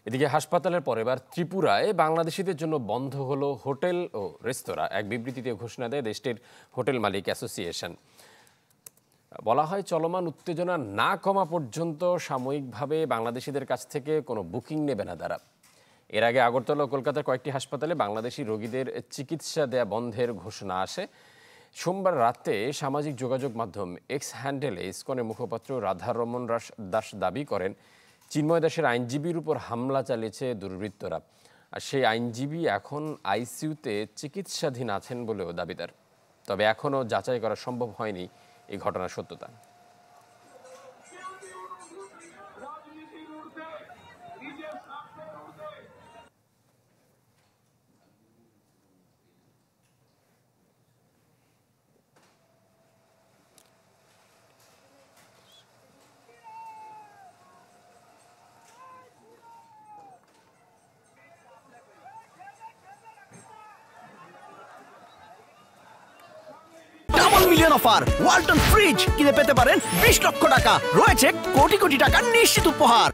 এদিকে হাসপাতালের পর এবার ত্রিপুরায় বাংলাদেশিদের জন্য বন্ধ হলো হোটেল ও রেস্তোরাঁ। এক বিবৃতিতে ঘোষণা দেয় দেশটির হোটেল মালিক অ্যাসোসিয়েশন। বলা হয়, চলমান উত্তেজনা না কমা পর্যন্ত সাময়িকভাবে বাংলাদেশিদের কাছ থেকে কোনো বুকিং নেবে না তারা। এর আগে আগরতলা ও কলকাতার কয়েকটি হাসপাতালে বাংলাদেশি রোগীদের চিকিৎসা দেয়া বন্ধের ঘোষণা আসে। সোমবার রাতে সামাজিক যোগাযোগ মাধ্যম এক্স হ্যান্ডেলে ইসকনের মুখপাত্র রাধারমণ দাস দাবি করেন, চিন্ময় দাসের আইনজীবীর উপর হামলা চালিয়েছে দুর্বৃত্তরা। আর সেই আইনজীবী এখন আইসিইউতে চিকিৎসাধীন আছেন বলেও দাবিদার। তবে এখনও যাচাই করা সম্ভব হয়নি এই ঘটনার সত্যতা। মিলিয়ন অফার ওয়ালটন ফ্রিজ কিনে পেতে পারেন 20 লক্ষ টাকা, রয়েছে কোটি কোটি টাকার নিশ্চিত উপহার।